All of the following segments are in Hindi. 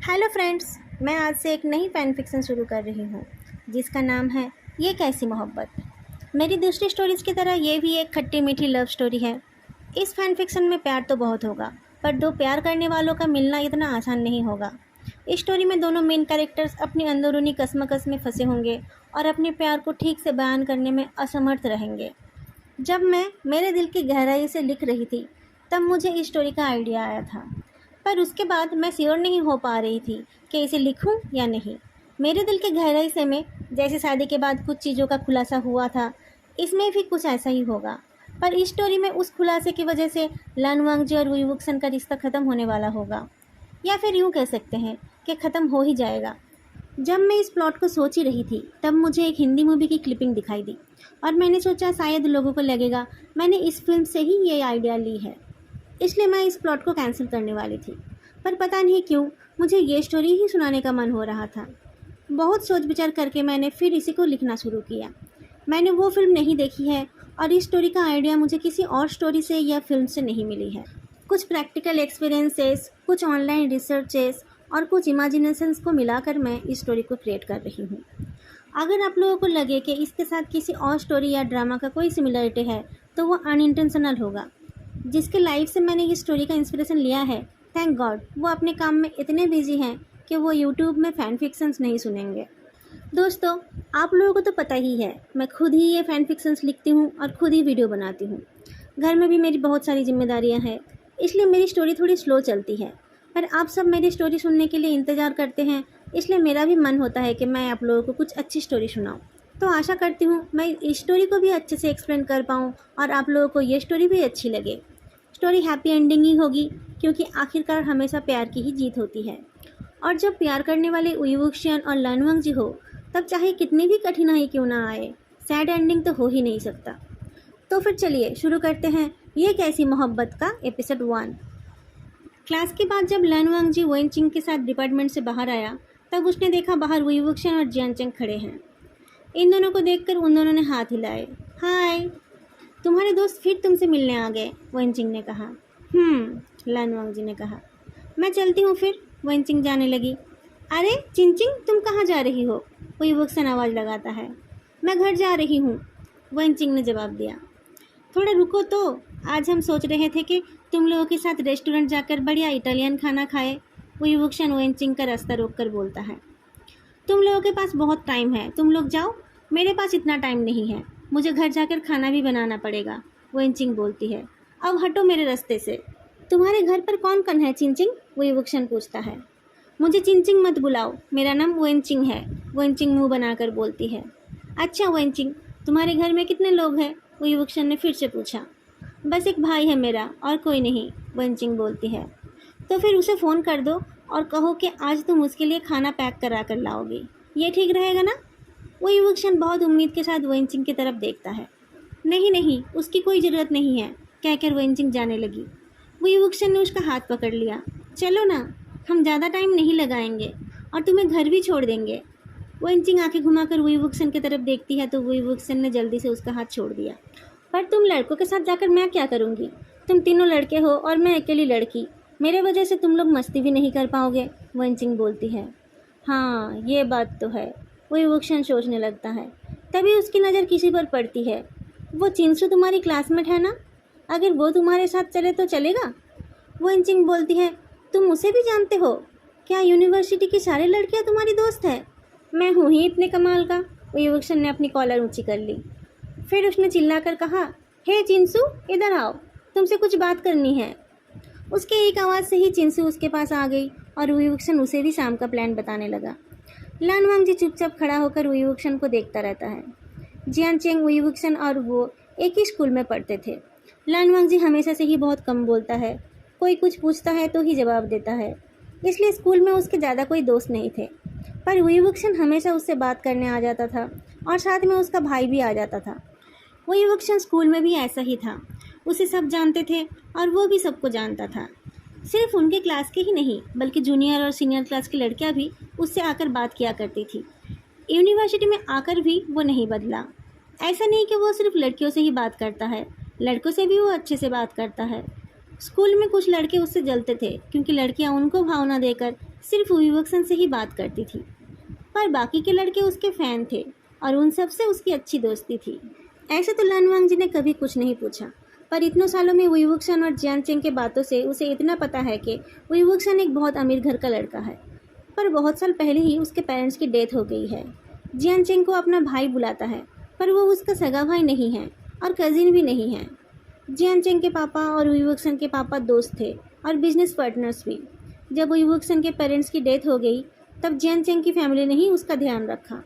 हेलो फ्रेंड्स, मैं आज से एक नई फ़ैन फ़िक्शन शुरू कर रही हूँ जिसका नाम है ये कैसी मोहब्बत। मेरी दूसरी स्टोरीज़ की तरह ये भी एक खट्टी मीठी लव स्टोरी है। इस फ़ैन फ़िक्शन में प्यार तो बहुत होगा, पर दो प्यार करने वालों का मिलना इतना आसान नहीं होगा। इस स्टोरी में दोनों मेन कैरेक्टर्स अपनी अंदरूनी कश्मकश में फंसे होंगे और अपने प्यार को ठीक से बयान करने में असमर्थ रहेंगे। जब मैं मेरे दिल की गहराई से लिख रही थी तब मुझे इस स्टोरी का आइडिया आया था, पर उसके बाद मैं श्योर नहीं हो पा रही थी कि इसे लिखूं या नहीं। मेरे दिल की गहराई से में जैसे शादी के बाद कुछ चीज़ों का खुलासा हुआ था, इसमें भी कुछ ऐसा ही होगा। पर इस स्टोरी में उस खुलासे की वजह से लन वांगजी और वुई वुक्सन का रिश्ता ख़त्म होने वाला होगा, या फिर यूँ कह सकते हैं कि ख़त्म हो ही जाएगा। जब मैं इस प्लॉट को सोच ही रही थी तब मुझे एक हिंदी मूवी की क्लिपिंग दिखाई दी और मैंने सोचा शायद लोगों को लगेगा मैंने इस फिल्म से ही ये आइडिया ली है, इसलिए मैं इस प्लॉट को कैंसिल करने वाली थी। पर पता नहीं क्यों मुझे ये स्टोरी ही सुनाने का मन हो रहा था। बहुत सोच विचार करके मैंने फिर इसी को लिखना शुरू किया। मैंने वो फिल्म नहीं देखी है और इस स्टोरी का आइडिया मुझे किसी और स्टोरी से या फिल्म से नहीं मिली है। कुछ प्रैक्टिकल एक्सपीरियंसेस, कुछ ऑनलाइन रिसर्चेस और कुछ इमेजिनेशंस को मिलाकर मैं इस स्टोरी को क्रिएट कर रही हूँ। अगर आप लोगों को लगे कि इसके साथ किसी और स्टोरी या ड्रामा का कोई सिमिलरिटी है तो वो अनइंटेंशनल होगा। जिसके लाइफ से मैंने इस स्टोरी का इंस्पिरेशन लिया है, थैंक गॉड वो अपने काम में इतने बिजी हैं कि वो यूट्यूब में फ़ैन फिक्शंस नहीं सुनेंगे। दोस्तों, आप लोगों को तो पता ही है मैं खुद ही ये फ़ैन फिक्शंस लिखती हूँ और खुद ही वीडियो बनाती हूँ। घर में भी मेरी बहुत सारी जिम्मेदारियाँ हैं, इसलिए मेरी स्टोरी थोड़ी स्लो चलती है। पर आप सब मेरी स्टोरी सुनने के लिए इंतज़ार करते हैं, इसलिए मेरा भी मन होता है कि मैं आप लोगों को कुछ अच्छी स्टोरी सुनाऊँ। तो आशा करती हूँ मैं इस स्टोरी को भी अच्छे से एक्सप्लेन कर पाऊँ और आप लोगों को ये स्टोरी भी अच्छी लगे। स्टोरी हैप्पी एंडिंग ही होगी क्योंकि आखिरकार हमेशा प्यार की ही जीत होती है। और जब प्यार करने वाले वुई वुक्सन और लन वांगजी हो तब चाहे कितनी भी कठिनाई क्यों ना आए, सैड एंडिंग तो हो ही नहीं सकता। तो फिर चलिए शुरू करते हैं ये कैसी मोहब्बत का एपिसोड 1। क्लास के बाद जब लन वांगजी वेन चिंग के साथ डिपार्टमेंट से बाहर आया तब उसने देखा बाहर वुई वुक्सन और जियान चेंग खड़े हैं। इन दोनों को देखकर उन दोनों ने हाथ हिलाए। हाय, तुम्हारे दोस्त फिर तुमसे मिलने आ गए, वेन चिंग ने कहा। लन वांगजी ने कहा। मैं चलती हूँ फिर, वेन चिंग जाने लगी। अरे चिंचिंग, तुम कहाँ जा रही हो? वुई वुक्सन आवाज़ लगाता है। मैं घर जा रही हूँ, वेन चिंग ने जवाब दिया। थोड़ा रुको तो, आज हम सोच रहे थे कि तुम लोगों के साथ रेस्टोरेंट जाकर बढ़िया इटालियन खाना खाए, वुई वुक्सन वेन चिंग का रास्ता रोक कर बोलता है। तुम लोगों के पास बहुत टाइम है, तुम लोग जाओ, मेरे पास इतना टाइम नहीं है, मुझे घर जाकर खाना भी बनाना पड़ेगा, वेन चिंग बोलती है। अब हटो मेरे रास्ते से। तुम्हारे घर पर कौन कौन है चिंचिंग? वुई वुक्सन पूछता है। मुझे चिंचिंग मत बुलाओ, मेरा नाम वेन चिंग है, वेन चिंग मुँह बनाकर बोलती है। अच्छा वेन चिंग, तुम्हारे घर में कितने लोग हैं? वुई वुक्सन ने फिर से पूछा। बस एक भाई है मेरा, और कोई नहीं, वेन चिंग बोलती है। तो फिर उसे फ़ोन कर दो और कहो कि आज तुम उसके लिए खाना पैक करा कर लाओगी, ये ठीक रहेगा ना? वुई वुक्सन बहुत उम्मीद के साथ वेन चिंग की तरफ देखता है। नहीं नहीं, उसकी कोई ज़रूरत नहीं है, कहकर वेन चिंग जाने लगी। वुई वुक्सन ने उसका हाथ पकड़ लिया। चलो ना, हम ज़्यादा टाइम नहीं लगाएंगे और तुम्हें घर भी छोड़ देंगे। वेन चिंग आंखें घुमाकर वुई वुक्सन की तरफ देखती है तो वुई वुक्सन ने जल्दी से उसका हाथ छोड़ दिया। पर तुम लड़कों के साथ जाकर मैं क्या करूँगी? तुम तीनों लड़के हो और मैं अकेली लड़की, मेरे वजह से तुम लोग मस्ती भी नहीं कर पाओगे, वेन चिंग बोलती है। हाँ, ये बात तो है, वुई वुक्सन सोचने लगता है। तभी उसकी नज़र किसी पर पड़ती है। वो चिंसू तुम्हारी क्लासमेट है ना? अगर वो तुम्हारे साथ चले तो चलेगा? वेन चिंग बोलती है। तुम उसे भी जानते हो? क्या यूनिवर्सिटी की सारी लड़कियां तुम्हारी दोस्त है? मैं हूँ ही इतने कमाल का, वुई वुक्सन ने अपनी कॉलर ऊंची कर ली। फिर उसने चिल्लाकर कहा, हे चिंसू, इधर आओ, तुमसे कुछ बात करनी है। उसके एक आवाज़ से ही चिंसू उसके पास आ गई और वुई वुक्सन उसे भी शाम का प्लान बताने लगा। लन वांगजी चुपचाप खड़ा होकर वुई वुक्सन को देखता रहता है। जियान चेंग, वुई वुक्सन और वो एक ही स्कूल में पढ़ते थे। लन वांगजी हमेशा से ही बहुत कम बोलता है, कोई कुछ पूछता है तो ही जवाब देता है, इसलिए स्कूल में उसके ज़्यादा कोई दोस्त नहीं थे। पर वुई वुक्सन हमेशा उससे बात करने आ जाता था और साथ में उसका भाई भी आ जाता था। वुई वुक्सन स्कूल में भी ऐसा ही था, उसे सब जानते थे और वो भी सबको जानता था। सिर्फ उनके क्लास के ही नहीं बल्कि जूनियर और सीनियर क्लास की लड़कियां भी उससे आकर बात किया करती थी। यूनिवर्सिटी में आकर भी वो नहीं बदला। ऐसा नहीं कि वो सिर्फ लड़कियों से ही बात करता है, लड़कों से भी वो अच्छे से बात करता है। स्कूल में कुछ लड़के उससे जलते थे क्योंकि लड़कियां उनको भावना देकर सिर्फ विवक्षण से ही बात करती थी, पर बाकी के लड़के उसके फ़ैन थे और उन सब से उसकी अच्छी दोस्ती थी। ऐसे तो लानवांग जी ने कभी कुछ नहीं पूछा, पर इतनों सालों में विवक्षण और जियानचेंग के बातों से उसे इतना पता है कि विवक्षण एक बहुत अमीर घर का लड़का है, पर बहुत साल पहले ही उसके पेरेंट्स की डेथ हो गई है। जियानचेंग को अपना भाई बुलाता है, पर वो उसका सगा भाई नहीं है और कज़िन भी नहीं है। जियानचेंग के पापा और विवक्षण के पापा दोस्त थे और बिजनेस पार्टनर्स भी। जब विवक्षण के पेरेंट्स की डेथ हो गई तब जियानचेंग की फैमिली ने ही उसका ध्यान रखा।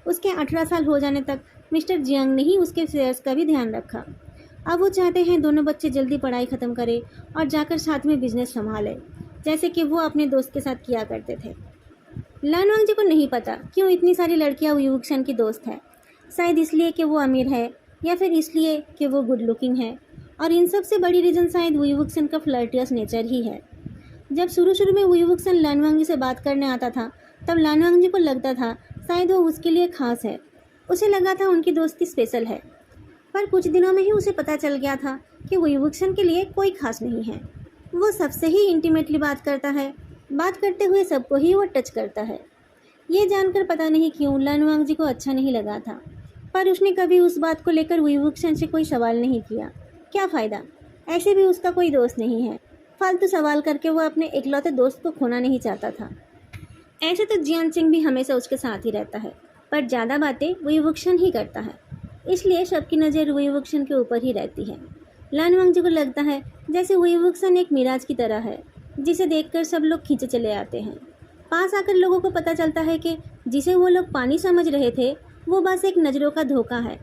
उसके 18 साल हो जाने तक मिस्टर जियांग ने ही उसके शेयर्स का भी ध्यान रखा। अब वो चाहते हैं दोनों बच्चे जल्दी पढ़ाई ख़त्म करें और जाकर साथ में बिजनेस संभालें, जैसे कि वो अपने दोस्त के साथ किया करते थे। लानवांग जी को नहीं पता क्यों इतनी सारी लड़कियां विवक्षण की दोस्त है। शायद इसलिए कि वो अमीर है या फिर इसलिए कि वो गुड लुकिंग है, और इन सब से बड़ी रीज़न शायद विवक्षण का फ्लर्टियस नेचर ही है। जब शुरू में विवक्षण लानवांग जी से बात करने आता था तब लानवांग जी को लगता था शायद वो उसके लिए खास है। उसे लगा था उनकी दोस्ती स्पेशल है, पर कुछ दिनों में ही उसे पता चल गया था कि विवक्षण के लिए कोई खास नहीं है। वो सबसे ही इंटीमेटली बात करता है, बात करते हुए सबको ही वो टच करता है। ये जानकर पता नहीं क्यों लानवांग जी को अच्छा नहीं लगा था, पर उसने कभी उस बात को लेकर विवक्षण से कोई सवाल नहीं किया। क्या फ़ायदा, ऐसे भी उसका कोई दोस्त नहीं है। फालतू सवाल करके वो अपने इकलौते दोस्त को खोना नहीं चाहता था। ऐसे तो जियानचेंग भी हमेशा उसके साथ ही रहता है, पर ज़्यादा बातें विवक्षण ही करता है, इसलिए सबकी नज़र विवक्षण के ऊपर ही रहती है। लानवांग जी को लगता है जैसे विवक्षण एक मिराज की तरह है, जिसे देखकर सब लोग खींचे चले आते हैं। पास आकर लोगों को पता चलता है कि जिसे वो लोग पानी समझ रहे थे वो बस एक नज़रों का धोखा है,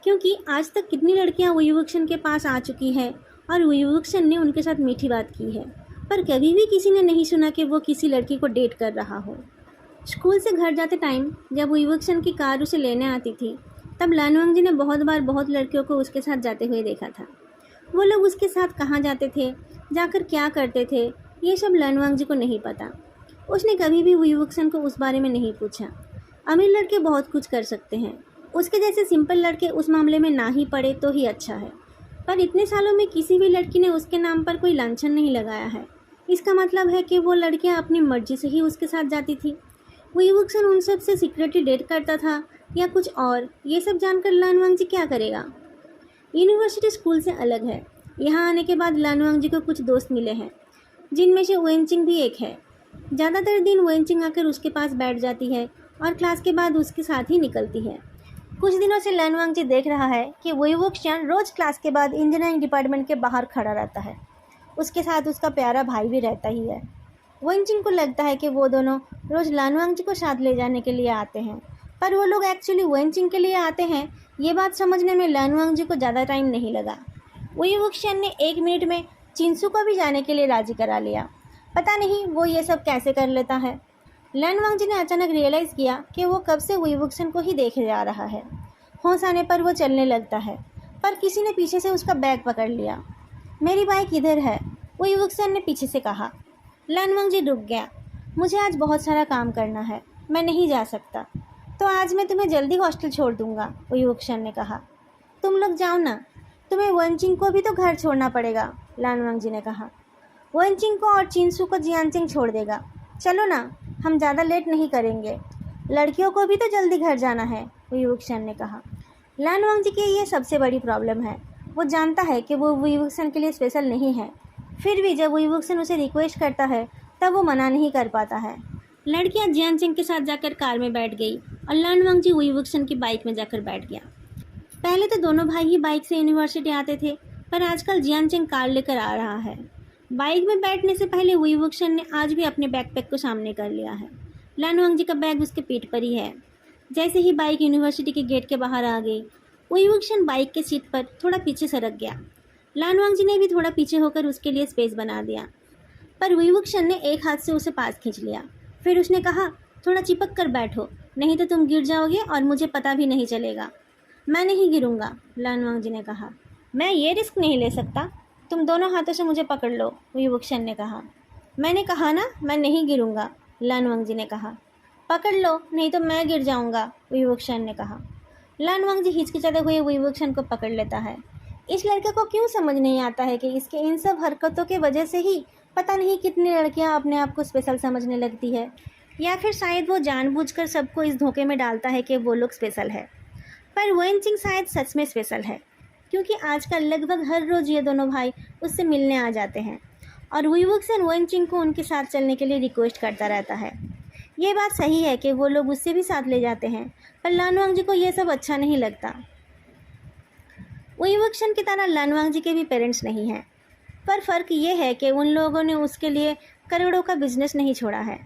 क्योंकि आज तक कितनी लड़कियां विवक्षण के पास आ चुकी हैं और विवक्षण ने उनके साथ मीठी बात की है, पर कभी भी किसी ने नहीं सुना कि वो किसी लड़की को डेट कर रहा हो। स्कूल से घर जाते टाइम जब विवक्षण की कार उसे लेने आती थी तब लानवांग जी ने बहुत बार बहुत लड़कियों को उसके साथ जाते हुए देखा था। वो लोग उसके साथ कहाँ जाते थे, जाकर क्या करते थे, ये सब लानवांग जी को नहीं पता। उसने कभी भी विवक्षण को उस बारे में नहीं पूछा। अमीर लड़के बहुत कुछ कर सकते हैं, उसके जैसे सिंपल लड़के उस मामले में ना ही पड़े तो ही अच्छा है। पर इतने सालों में किसी भी लड़की ने उसके नाम पर कोई लांछन नहीं लगाया है। इसका मतलब है कि वो लड़कियां अपनी मर्जी से ही उसके साथ जाती थी। विवक्षण उन सब से सीक्रेटली डेट करता था या कुछ और, ये सब जानकर लानवांग जी क्या करेगा। यूनिवर्सिटी स्कूल से अलग है। यहाँ आने के बाद लानवांग जी को कुछ दोस्त मिले हैं, जिनमें से वेनचिंग भी एक है। ज़्यादातर दिन वेनचिंग आकर उसके पास बैठ जाती है और क्लास के बाद उसके साथ ही निकलती है। कुछ दिनों से लानवांग जी देख रहा है कि विवक्षण रोज़ क्लास के बाद इंजीनियरिंग डिपार्टमेंट के बाहर खड़ा रहता है। उसके साथ उसका प्यारा भाई भी रहता ही है। वेनचिंग को लगता है कि वो दोनों रोज़ लानवांग जी को साथ ले जाने के लिए आते हैं, पर वो लोग एक्चुअली वेनचिंग के लिए आते हैं, ये बात समझने में लानवांग जी को ज़्यादा टाइम नहीं लगा। विवक्षण ने 1 मिनट में चिंसू को भी जाने के लिए राज़ी करा लिया। पता नहीं वो ये सब कैसे कर लेता है। लानवांग जी ने अचानक रियलाइज़ किया कि वो कब से विवक्षण को ही देखे जा रहा है। होश आने पर वो चलने लगता है, पर किसी ने पीछे से उसका बैग पकड़ लिया। मेरी बाइक इधर है, विवक्षण ने पीछे से कहा। लानवांग जी रुक गया। मुझे आज बहुत सारा काम करना है, मैं नहीं जा सकता। तो आज मैं तुम्हें जल्दी हॉस्टल छोड़ दूंगा, विवक्षण ने कहा। तुम लोग जाओ ना, तुम्हें वेनचिंग को भी तो घर छोड़ना पड़ेगा, लानवांग जी ने कहा। वेनचिंग को और चिंसू को जियानचेंग छोड़ देगा। चलो ना, हम ज़्यादा लेट नहीं करेंगे। लड़कियों को भी तो जल्दी घर जाना है, विवक्षण ने कहा। लानवांग जी की ये सबसे बड़ी प्रॉब्लम है। वो जानता है कि वो विवक्षण के लिए स्पेशल नहीं है, फिर भी जब विवक्षण उसे रिक्वेस्ट करता है तब वो मना नहीं कर पाता है। लड़कियां जियानचेंग के साथ जाकर कार में बैठ गई और लानवांग जी विवक्षण की बाइक में जाकर बैठ गया। पहले तो दोनों भाई ही बाइक से यूनिवर्सिटी आते थे, पर आजकल जियानचेंग कार लेकर आ रहा है। बाइक में बैठने से पहले विवक्षण ने आज भी अपने बैकपैक को सामने कर लिया है। लानवांग जी का बैग उसके पीठ पर ही है। जैसे ही बाइक यूनिवर्सिटी के गेट के बाहर आ गई, विवक्षण बाइक के सीट पर थोड़ा पीछे सरक गया। लानवांग जी ने भी थोड़ा पीछे होकर उसके लिए स्पेस बना दिया, पर विवक्षण ने एक हाथ से उसे पास खींच लिया। फिर उसने कहा, थोड़ा चिपक कर बैठो, नहीं तो तुम गिर जाओगे और मुझे पता भी नहीं चलेगा। मैं नहीं गिरूंगा, लानवांग जी ने कहा। मैं ये रिस्क नहीं ले सकता, तुम दोनों हाथों से मुझे पकड़ लो, विवक्षण ने कहा। मैंने कहा ना, मैं नहीं गिरूंगा, लानवांग जी ने कहा। पकड़ लो, नहीं तो मैं गिर जाऊंगा, विवक्षण ने कहा। लानवांग जी हिचकिचाते हुए विवक्षण को पकड़ लेता है। इस लड़के को क्यों समझ नहीं आता है कि इसके इन सब हरकतों के वजह से ही पता नहीं कितनी लड़कियां अपने आप को स्पेशल समझने लगती है, या फिर शायद वो जानबूझकर सबको इस धोखे में डालता है कि वो लोग स्पेशल है। पर वेनचिंग शायद सच में स्पेशल है, क्योंकि आजकल लगभग हर रोज़ ये दोनों भाई उससे मिलने आ जाते हैं और वीवुक्सन वेनचिंग को उनके साथ चलने के लिए रिक्वेस्ट करता रहता है। ये बात सही है कि वो लोग उससे भी साथ ले जाते हैं, पर लानवांग जी को ये सब अच्छा नहीं लगता। वीवुक्सन की तरह लानवांग जी के भी पेरेंट्स नहीं हैं, पर फ़र्क ये है कि उन लोगों ने उसके लिए करोड़ों का बिजनेस नहीं छोड़ा है।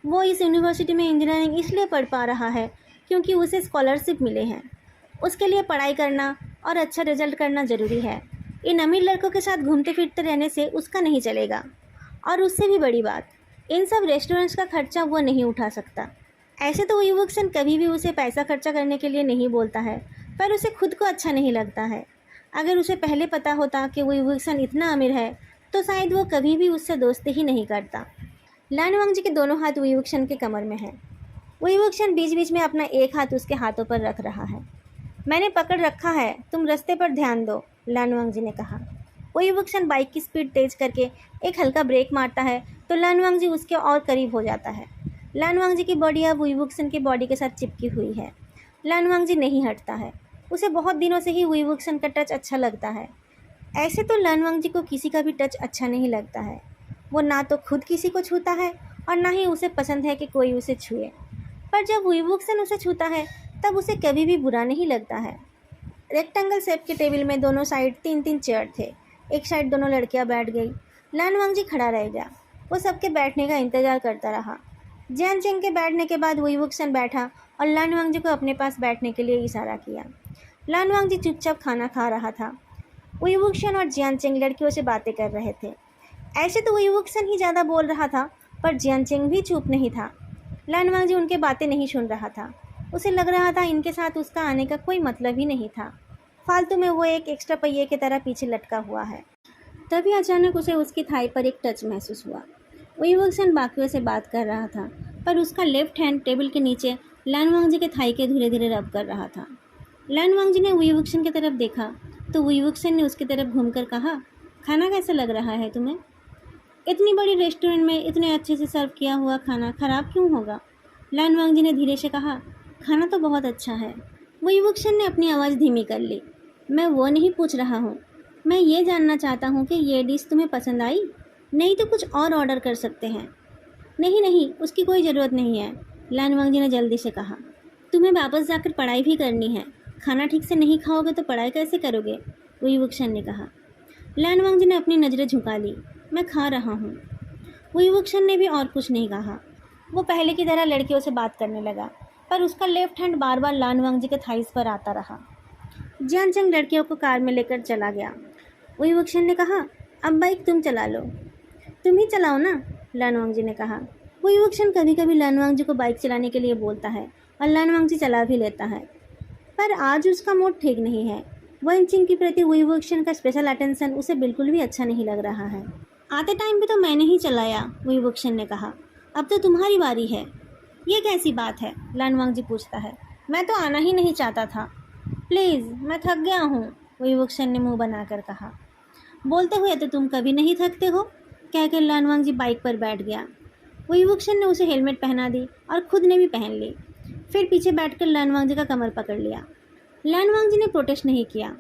वो इस यूनिवर्सिटी में इंजीनियरिंग इसलिए पढ़ पा रहा है क्योंकि उसे स्कॉलरशिप मिले हैं। उसके लिए पढ़ाई करना और अच्छा रिजल्ट करना ज़रूरी है। इन अमीर लड़कों के साथ घूमते फिरते रहने से उसका नहीं चलेगा। और उससे भी बड़ी बात, इन सब रेस्टोरेंट्स का खर्चा वो नहीं उठा सकता। ऐसे तो वीवुक्सन कभी भी उसे पैसा खर्चा करने के लिए नहीं बोलता है, पर उसे खुद को अच्छा नहीं लगता है। अगर उसे पहले पता होता कि वीवुक्सन इतना अमीर है तो शायद वो कभी भी उससे दोस्ती ही नहीं करता। लानवांग जी के दोनों हाथ वीवुक्सन के कमर में हैं। वीवुक्सन बीच बीच में अपना एक हाथ उसके हाथों पर रख रहा है। मैंने पकड़ रखा है, तुम रास्ते पर ध्यान दो, लानवांग जी ने कहा। वीवुक्सन बाइक की स्पीड तेज करके एक हल्का ब्रेक मारता है तो लानवांग जी उसके और करीब हो जाता है। लानवांग जी की बॉडी अब वीवुक्सन की बॉडी के साथ चिपकी हुई है। लानवांग जी नहीं हटता है। उसे बहुत दिनों से ही वीवुक्सन का टच अच्छा लगता है। ऐसे तो लानवांग जी को किसी का भी टच अच्छा नहीं लगता है। वो ना तो खुद किसी को छूता है और ना ही उसे पसंद है कि कोई उसे छुए। पर जब वीवुक्सन उसे छूता है तब उसे कभी भी बुरा नहीं लगता है। रेक्टेंगल शेप के टेबल में दोनों साइड 3-3 चेयर थे। एक साइड दोनों लड़कियां बैठ गई। लानवांग जी खड़ा रह गया। वो सबके बैठने का इंतज़ार करता रहा। जियानचेंग के बैठने के बाद वीवुक्सन बैठा और लानवांग जी को अपने पास बैठने के लिए इशारा किया। लानवांग जी चुपचाप खाना खा रहा था। वीवुक्सन और जियानचेंग लड़कियों से बातें कर रहे थे। ऐसे तो वीवुक्सन ही ज़्यादा बोल रहा था, पर जियानचेंग भी चुप नहीं था। लानवांग जी उनके बातें नहीं सुन रहा था। उसे लग रहा था इनके साथ उसका आने का कोई मतलब ही नहीं था। फालतू में वो एक एक्स्ट्रा पहिए की तरह पीछे लटका हुआ है। तभी अचानक उसे उसकी थाई पर एक टच महसूस हुआ। वीवुक्सन बाकियों से बात कर रहा था, पर उसका लेफ्ट हैंड टेबल के नीचे लानवांग जी के थाई के धीरे धीरे रब कर रहा था। लानवांग जी ने वीवुक्सन की तरफ देखा तो वीवुक्सन ने उसकी तरफ घूमकर कहा, खाना कैसा लग रहा है तुम्हें? इतनी बड़ी रेस्टोरेंट में इतने अच्छे से सर्व किया हुआ खाना ख़राब क्यों होगा? लानवांग जी ने धीरे से कहा, खाना तो बहुत अच्छा है। वीवुक्सन ने अपनी आवाज़ धीमी कर ली। मैं वो नहीं पूछ रहा हूँ, मैं ये जानना चाहता हूँ कि ये डिश तुम्हें पसंद आई? नहीं तो कुछ और ऑर्डर कर सकते हैं। नहीं नहीं, उसकी कोई ज़रूरत नहीं है, लानवांग जी ने जल्दी से कहा। तुम्हें वापस जाकर पढ़ाई भी करनी है। खाना ठीक से नहीं खाओगे तो पढ़ाई कैसे करोगे? वीवुक्सन ने कहा। लानवांग जी ने अपनी नज़रें झुका ली। मैं खा रहा हूँ। वीवुक्सन ने भी और कुछ नहीं कहा। वो पहले की तरह लड़कियों से बात करने लगा, पर उसका लेफ्ट हैंड बार बार लानवांग जी के थाइस पर आता रहा। जियानचेंग लड़कियों को कार में लेकर चला गया। वीवुक्सन ने कहा, अब बाइक तुम चला लो। तुम ही चलाओ ना, लानवांग जी ने कहा। वीवुक्सन कभी कभी लानवांग जी को बाइक चलाने के लिए बोलता है और लानवांग जी चला भी लेता है, पर आज उसका मूड ठीक नहीं है। वेनचिंग के प्रति वीवुक्सन का स्पेशल अटेंशन उसे बिल्कुल भी अच्छा नहीं लग रहा है। आते टाइम भी तो मैंने ही चलाया, वीवुक्सन ने कहा। अब तो तुम्हारी बारी है। ये कैसी बात है? लानवांग जी पूछता है। मैं तो आना ही नहीं चाहता था। प्लीज़, मैं थक गया हूँ, वीवुक्सन ने मुंह बनाकर कहा। बोलते हुए तो तुम कभी नहीं थकते हो, कहकर लानवांग जी बाइक पर बैठ गया। वीवुक्सन ने उसे हेलमेट पहना दी और खुद ने भी पहन ली। फिर पीछे बैठकर लानवांग जी का कमर पकड़ लिया। लानवांग जी ने प्रोटेस्ट नहीं किया।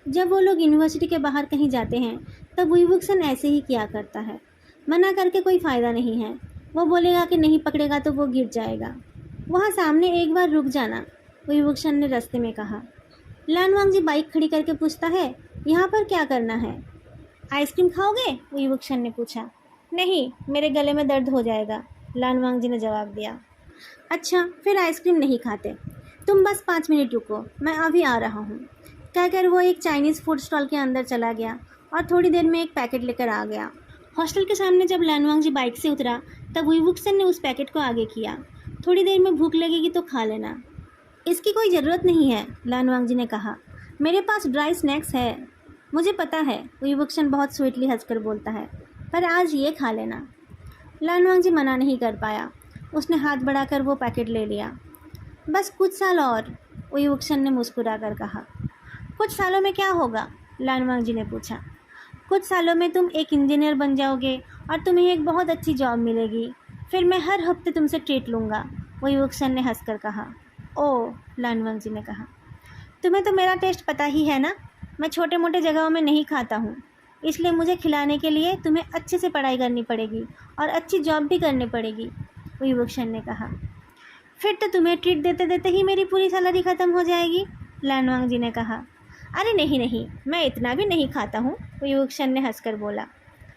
जब वो लोग यूनिवर्सिटी के बाहर कहीं जाते हैं तब वीवुक्सन ऐसे ही किया करता है। मना करके कोई फ़ायदा नहीं है। वो बोलेगा कि नहीं पकड़ेगा तो वो गिर जाएगा। वहाँ सामने एक बार रुक जाना, वीवुक्सन ने रास्ते में कहा। लानवांग जी बाइक खड़ी करके पूछता है, यहाँ पर क्या करना है? आइसक्रीम खाओगे? वीवुक्सन ने पूछा। नहीं, मेरे गले में दर्द हो जाएगा, लानवांग जी ने जवाब दिया। अच्छा, फिर आइसक्रीम नहीं खाते। तुम बस 5 मिनट रुको, मैं अभी आ रहा हूँ, कहकर वो एक चाइनीज़ फूड स्टॉल के अंदर चला गया और थोड़ी देर में एक पैकेट लेकर आ गया। हॉस्टल के सामने जब लानवांग जी बाइक से उतरा तब वीवुक्सन ने उस पैकेट को आगे किया। थोड़ी देर में भूख लगेगी तो खा लेना। इसकी कोई ज़रूरत नहीं है, लानवांग जी ने कहा। मेरे पास ड्राई स्नैक्स है। मुझे पता है, वीवुक्सन बहुत स्वीटली हंसकर बोलता है, पर आज ये खा लेना। लानवांग जी मना नहीं कर पाया। उसने हाथ बढ़ाकर वो पैकेट ले लिया। बस कुछ साल और, वीवुक्सन ने मुस्कुरा कर कहा। कुछ सालों में क्या होगा? लानवांग जी ने पूछा। कुछ सालों में तुम एक इंजीनियर बन जाओगे और तुम्हें एक बहुत अच्छी जॉब मिलेगी। फिर मैं हर हफ्ते तुमसे ट्रीट लूँगा, वही वुक्सन ने हंसकर कहा। ओह, लानवांग जी ने कहा, तुम्हें तो मेरा टेस्ट पता ही है ना। मैं छोटे मोटे जगहों में नहीं खाता हूँ, इसलिए मुझे खिलाने के लिए तुम्हें अच्छे से पढ़ाई करनी पड़ेगी और अच्छी जॉब भी करनी पड़ेगी, वही वुक्सन ने कहा। फिर तो तुम्हें ट्रीट देते देते ही मेरी पूरी सैलरी ख़त्म हो जाएगी, लानवांग जी ने कहा। अरे नहीं नहीं, मैं इतना भी नहीं खाता हूँ, वही वुक्सन ने हंसकर बोला।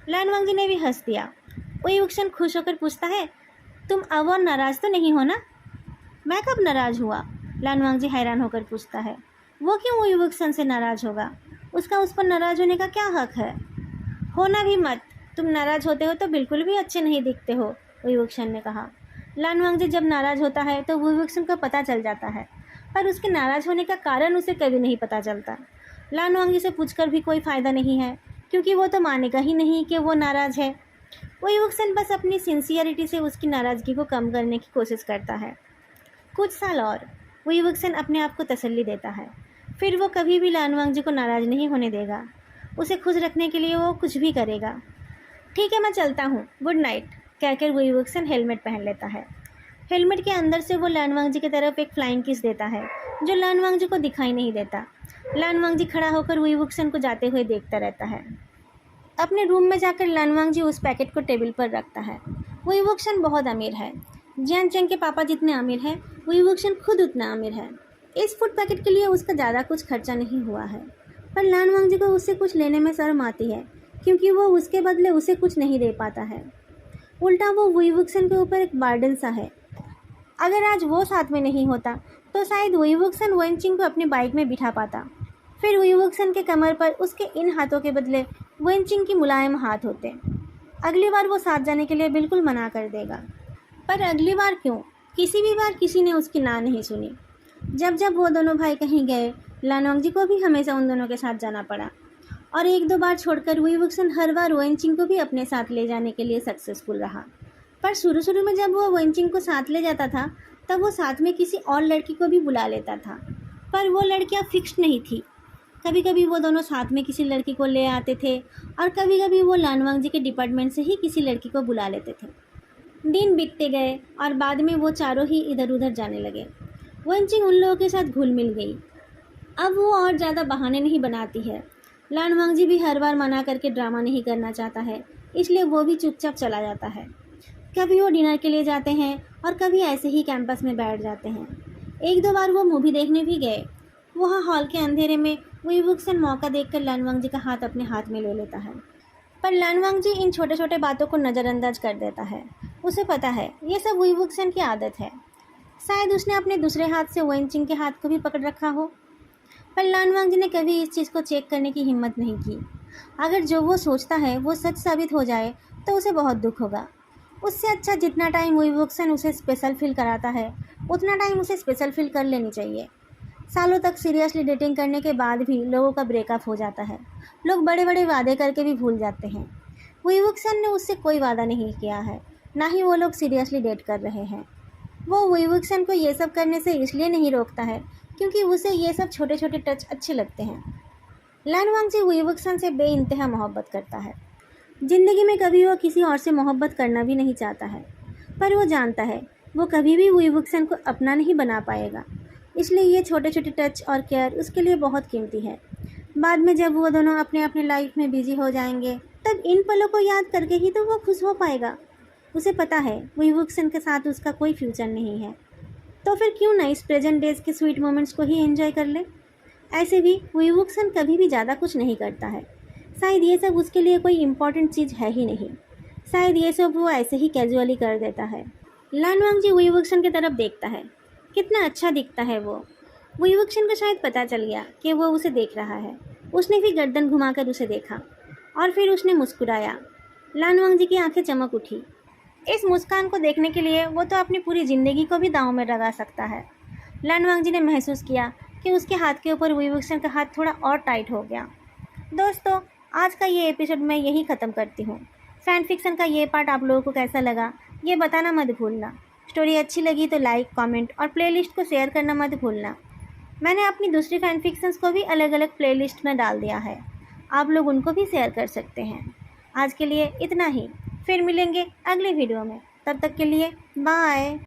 लानवांग जी ने भी हंस दिया। वही वुक्सन खुश होकर पूछता है, तुम अब और नाराज़ तो नहीं हो ना। मैं कब नाराज़ हुआ, लानवांग जी हैरान होकर पूछता है। वो क्यों वही वुक्सन से नाराज़ होगा, उसका उस पर नाराज़ होने का क्या हक है। होना भी मत, तुम नाराज़ होते हो तो बिल्कुल भी अच्छे नहीं दिखते हो, वही वुक्सन ने कहा। लानवांग जी जब नाराज़ होता है तो वही वुक्सन को पता चल जाता है, पर उसके नाराज़ होने का कारण उसे कभी नहीं पता चलता। लानवांग जी से पूछकर भी कोई फ़ायदा नहीं है, क्योंकि वो तो मानेगा ही नहीं कि वो नाराज़ है। वही वुक्सन बस अपनी सिंसियरिटी से उसकी नाराज़गी को कम करने की कोशिश करता है। कुछ साल और वही वुक्सन अपने आप को तसल्ली देता है, फिर वो कभी भी लानवांग जी को नाराज़ नहीं होने देगा। उसे खुश रखने के लिए वो कुछ भी करेगा। ठीक है, मैं चलता हूँ, गुड नाइट, कहकर वही वुक्सन हेलमेट पहन लेता है। हेलमेट के अंदर से वो लानवांग जी की तरफ एक फ्लाइंग किस देता है, जो लानवांग जी को दिखाई नहीं देता। लानवांग जी खड़ा होकर वही वुक्सन को जाते हुए देखता रहता है। अपने रूम में जाकर लानवांग जी उस पैकेट को टेबल पर रखता है। वही वुक्सन बहुत अमीर है, जियान चेंग के पापा जितने अमीर हैं, वही वुक्सन खुद उतना अमीर है। इस फूड पैकेट के लिए उसका ज़्यादा कुछ खर्चा नहीं हुआ है, पर लानवांग जी को उससे कुछ लेने में शर्म आती है, क्योंकि वो उसके बदले उसे कुछ नहीं दे पाता है। उल्टा वो वही वुक्सन के ऊपर एक बर्डन सा है। अगर आज वो साथ में नहीं होता तो शायद वही वुक्सन वेनचिंग को अपनी बाइक में बिठा पाता। फिर वही वुक्सन के कमर पर उसके इन हाथों के बदले वेनचिंग की मुलायम हाथ होते। अगली बार वो साथ जाने के लिए बिल्कुल मना कर देगा, पर अगली बार क्यों, किसी भी बार किसी ने उसकी ना नहीं सुनी। जब जब वो दोनों भाई कहीं गए, लानवांग जी को भी हमेशा उन दोनों के साथ जाना पड़ा, और एक दो बार छोड़कर वही वुक्सन हर बार वेनचिंग को भी अपने साथ ले जाने के लिए सक्सेसफुल रहा। पर शुरू में जब वो वेनचिंग को साथ ले जाता था, तब वो साथ में किसी और लड़की को भी बुला लेता था, पर वो लड़कियां फिक्स्ड नहीं थी। कभी कभी वो दोनों साथ में किसी लड़की को ले आते थे, और कभी कभी वो लानवांग जी के डिपार्टमेंट से ही किसी लड़की को बुला लेते थे। दिन बीतते गए और बाद में वो चारों ही इधर उधर जाने लगे। वेनचिंग उन लोगों के साथ घुल मिल गई। अब वो और ज़्यादा बहाने नहीं बनाती है। लानवांग जी भी हर बार मना करके ड्रामा नहीं करना चाहता है, इसलिए वो भी चुपचाप चला जाता है। कभी वो डिनर के लिए जाते हैं और कभी ऐसे ही कैंपस में बैठ जाते हैं। एक दो बार वो मूवी देखने भी गए। वहाँ हॉल के अंधेरे में वही वुक्सन मौका देखकर लानवांग जी का हाथ अपने हाथ में ले लेता है, पर लानवांग जी इन छोटे छोटे बातों को नज़रअंदाज कर देता है। उसे पता है ये सब वही वुक्सन की आदत है। शायद उसने अपने दूसरे हाथ से वेनचिंग के हाथ को भी पकड़ रखा हो, पर लानवांग जी ने कभी इस चीज़ को चेक करने की हिम्मत नहीं की। अगर जो वो सोचता है वो सच साबित हो जाए तो उसे बहुत दुख होगा। उससे अच्छा जितना टाइम वही वुक्सन उसे स्पेशल फील कराता है, उतना टाइम उसे स्पेशल फील कर लेनी चाहिए। सालों तक सीरियसली डेटिंग करने के बाद भी लोगों का ब्रेकअप हो जाता है। लोग बड़े बड़े वादे करके भी भूल जाते हैं। वही वुक्सन ने उससे कोई वादा नहीं किया है, ना ही वो लोग सीरियसली डेट कर रहे हैं। वो वही वुक्सन को ये सब करने से इसलिए नहीं रोकता है क्योंकि उसे ये सब छोटे छोटे टच अच्छे लगते हैं। लानवांग जी वही वुक्सन से बेइंतहा मोहब्बत करता है। ज़िंदगी में कभी वो किसी और से मोहब्बत करना भी नहीं चाहता है, पर वो जानता है वो कभी भी वही वुक्सन को अपना नहीं बना पाएगा। इसलिए ये छोटे छोटे टच और केयर उसके लिए बहुत कीमती है। बाद में जब वो दोनों अपने अपने लाइफ में बिजी हो जाएंगे, तब इन पलों को याद करके ही तो वो खुश हो पाएगा। उसे पता है वही वुक्सन के साथ उसका कोई फ्यूचर नहीं है, तो फिर क्यों ना इस प्रेजेंट डेज के स्वीट मोमेंट्स को ही एंजॉय कर ले। ऐसे भी वही वुक्सन कभी भी ज़्यादा कुछ नहीं करता है। शायद ये सब उसके लिए कोई इम्पॉर्टेंट चीज़ है ही नहीं। शायद ये सब वो ऐसे ही कैजुअली कर देता है। लानवांग जी वही वुक्सन की तरफ देखता है। कितना अच्छा दिखता है वो। वही वुक्सन को शायद पता चल गया कि वो उसे देख रहा है। उसने भी गर्दन घुमाकर उसे देखा और फिर उसने मुस्कुराया। लानवांग जी की आंखें चमक उठी। इस मुस्कान को देखने के लिए वो तो अपनी पूरी ज़िंदगी को भी दांव में लगा सकता है। लानवांग जी ने महसूस किया कि उसके हाथ के ऊपर वही वुक्सन का हाथ थोड़ा और टाइट हो गया। दोस्तों, आज का ये एपिसोड मैं यही ख़त्म करती हूँ। फ़ैन फिक्सन का ये पार्ट आप लोगों को कैसा लगा ये बताना मत भूलना। स्टोरी अच्छी लगी तो लाइक, कमेंट और प्लेलिस्ट को शेयर करना मत भूलना। मैंने अपनी दूसरी फ़ैन फिक्शंस को भी अलग अलग प्लेलिस्ट में डाल दिया है, आप लोग उनको भी शेयर कर सकते हैं। आज के लिए इतना ही। फिर मिलेंगे अगली वीडियो में। तब तक के लिए बाय।